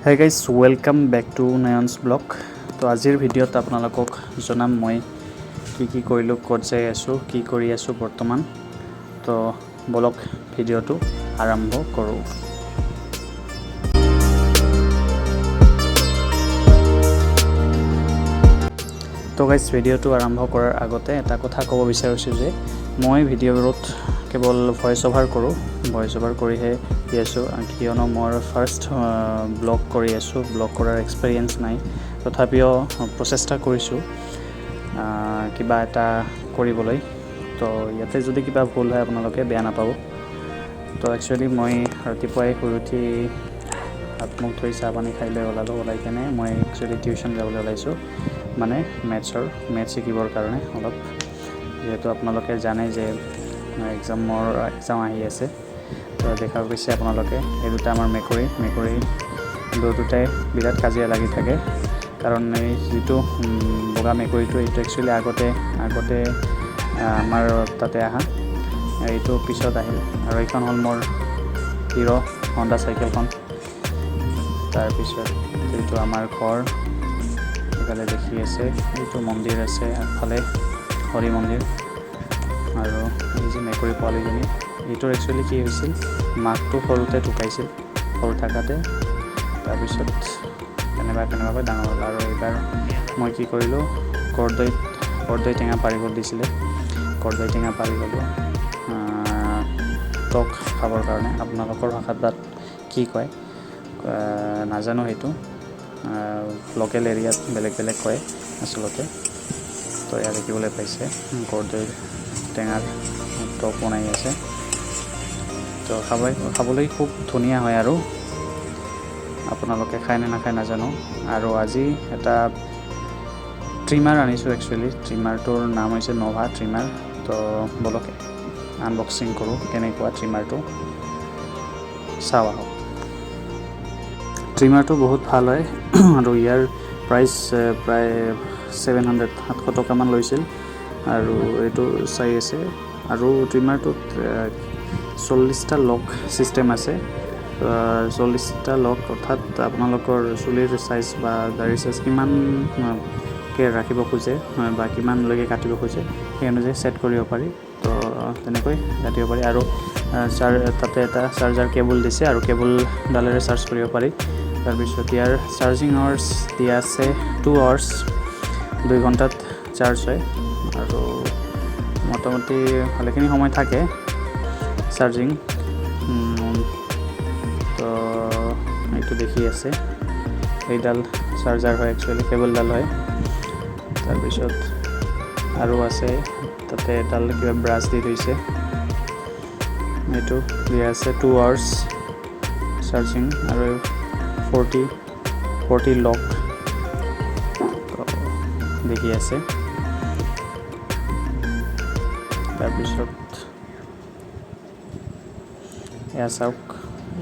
Hi guys, welcome back to Nayon's blog. তো আজিৰ ভিডিঅ'ত আপোনালোকক জনাম মই কি কৰিলো, ক'ত যাই আছো, কি কৰি আছো বৰ্তমান। তো বলক ভিডিঅ'টো আৰম্ভ কৰোঁ। তো গাইজ ভিডিঅ'টো আৰম্ভ কৰাৰ আগতে এটা কথা ক'ব বিচাৰিছোঁ যে মই ভিডিঅ'বোৰত কেৱল ভইচ অভাৰ কৰোঁ, ভইচ অভাৰ কৰিহে দি আছোঁ, কিয়নো মোৰ ফাৰ্ষ্ট ব্লগ কৰি আছোঁ, ব্লগ কৰাৰ এক্সপিৰিয়েঞ্চ নাই। তথাপিও প্ৰচেষ্টা কৰিছোঁ কিবা এটা কৰিবলৈ। তো ইয়াতে যদি কিবা ভুল হয় আপোনালোকে বেয়া নাপাব। তো একচুৱেলি মই ৰাতিপুৱাই শুই উঠি হাত মুখ ধুই চাহ পানী খাই লৈ ওলাই কেনে মই একচুৱেলি টিউশ্যন যাবলৈ ওলাইছোঁ, মানে মেথছ শিকিবৰ কাৰণে অলপ, যিহেতু আপোনালোকে জানে যে এক্সাম আহি আছে। তো দেখা গৈছে আপোনালোকে এই দুটা আমাৰ মেকুৰী দুটাই বিৰাট কাজিয়া লাগি থাকে, কাৰণ এই যিটো বগা মেকুৰীটো এইটো একচুৱেলি আগতে আমাৰ তাতে আহা, এইটো পিছত আহিল। আৰু এইখন হ'ল মোৰ হিৰ' হণ্ডা চাইকেলখন। তাৰপিছত এইটো আমাৰ ঘৰ, এইফালে দেখি আছে এইটো মন্দিৰ আছে, আগফালে হৰি মন্দিৰ। আৰু এই যে মেকুৰী পোৱালিজনী, এইটোৰ একচুৱেলি কি হৈছিল, মাকটো সৰুতে ঢুকাইছিল, সৰু থাকাতে। তাৰপিছত কেনেবাকৈ ডাঙৰ হ'ল। আৰু এইবাৰ মই কি কৰিলোঁ, কৰ্দৈ টেঙা পাৰিব দিছিলে, কৰ্দৈ টেঙা পাৰি গ'লোঁ টক খাবৰ কাৰণে। আপোনালোকৰ ভাষাত তাত কি কয় নাজানো, সেইটো লোকেল এৰিয়াত বেলেগ কয় আচলতে। তো ইয়াত দেখিবলৈ পাইছে কৰ্দৈ টেঙাৰ টক বনাই আছে। তো খাবলৈ খুব ধুনীয়া হয়, আৰু আপোনালোকে খায় নে নাখায় নাজানো। আৰু আজি এটা ট্ৰিমাৰ আনিছোঁ, একচুৱেলি ট্ৰিমাৰটোৰ নাম হৈছে নভা ট্ৰিমাৰ। তো বলক আনবক্সিং কৰোঁ কেনেকুৱা ট্ৰিমাৰটো, চাওঁ আহক। ট্ৰিমাৰটো বহুত ভাল হয় আৰু ইয়াৰ প্ৰাইচ প্ৰায় 700 টকামান লৈছিল। আৰু এইটো চাই আছে, আৰু ট্ৰিমাৰটোত 40টা লক ছিষ্টেম আছে। 40টা লক, অৰ্থাৎ আপোনালোকৰ চুলিৰ চাইজ বা দাঢ়িৰ চাইজ কিমানকৈ ৰাখিব খোজে বা কিমানলৈকে কাটিব খোজে, সেই অনুযায়ী ছেট কৰিব পাৰি। তো তেনেকৈ কাটিব পাৰি। আৰু তাতে এটা চাৰ্জাৰ কেবল দিছে, আৰু কেবলডালেৰে চাৰ্জ কৰিব পাৰি। তাৰপিছত ইয়াৰ চাৰ্জিং আৱাৰ্ছ দিয়া আছে 2 আৱাৰ্ছ, 2 ঘণ্টাত চাৰ্জ হয়। আৰু মোটামুটি ভালেখিনি সময় থাকে চাৰ্জিং। তো এইটো দেখি আছে, এইডাল চাৰ্জাৰ হয়, একচুৱেলি কেবলডাল হয়। তাৰপিছত আৰু আছে তাতে এডাল কিবা ব্ৰাছ দি থৈছে, এইটো দিয়া আছে 2 আৱাৰ্ছ চাৰ্জিং, আৰু 40 লক দেখি আছে। তাৰপিছত এয়া চাওক,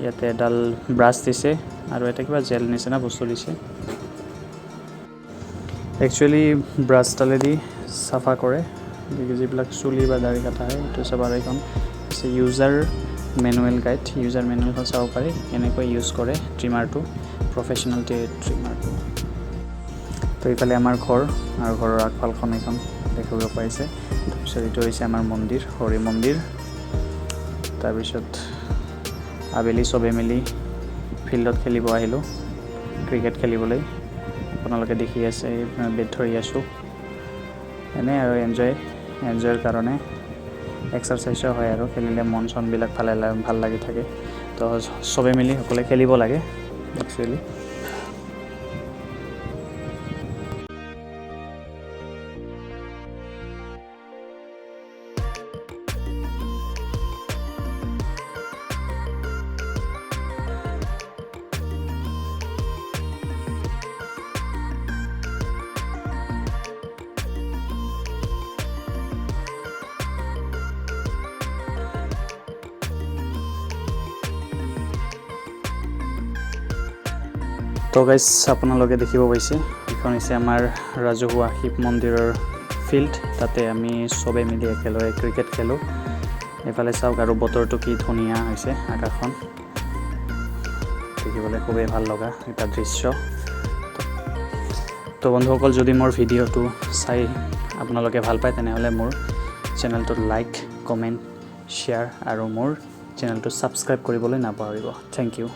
ইয়াতে এডাল ব্ৰাছ দিছে, আৰু এটা কিবা জেল নিচিনা বস্তু দিছে। একচুৱেলি ব্ৰাছডালেদি চাফা কৰে যিবিলাক চুলি বা দাড়ি কটা হয়, এইটো চাব। এইখন হৈছে ইউজাৰ মেনুৱেলখন চাব পাৰি, কেনেকৈ ইউজ কৰে ট্ৰিমাৰটো, প্ৰফেশ্যনেল ট্ৰিমাৰটো। তো এইফালে আমাৰ ঘৰ, আৰু ঘৰৰ আগফালখন এইখন দেখিব পাইছে। তাৰপিছত এইটো হৈছে আমাৰ মন্দিৰ, হৰি মন্দিৰ। তাৰপিছত আবেলি চবে মিলি ফিল্ডত খেলিব আহিলোঁ, ক্ৰিকেট খেলিবলৈ। আপোনালোকে দেখি আছে, বেট ধৰি আছোঁ, এনেই আৰু এনজয়ৰ কাৰণে। এক্সাৰচাইজো হয়, আৰু খেলিলে মন চনবিলাক ভাল লাগি থাকে। তো চবে মিলি সকলোৱে খেলিব লাগে একচুৱেলি। তো গাইজ আপোনালোকে দেখিব পাইছে, এইখন হৈছে আমাৰ ৰাজহুৱা শিৱ মন্দিৰৰ ফিল্ড, তাতে আমি চবে মিলি একেলগে ক্ৰিকেট খেলোঁ। এইফালে চাওক, আৰু বতৰটো কি ধুনীয়া হৈছে, আকাশখন দেখিবলৈ খুবেই ভাল লগা এটা দৃশ্য। তো বন্ধুসকল, যদি মোৰ ভিডিঅ'টো চাই আপোনালোকে ভাল পায় তেনেহ'লে মোৰ চেনেলটোত লাইক, কমেণ্ট, শ্বেয়াৰ আৰু মোৰ চেনেলটো ছাবস্ক্ৰাইব কৰিবলৈ নাপাহৰিব। Thank U.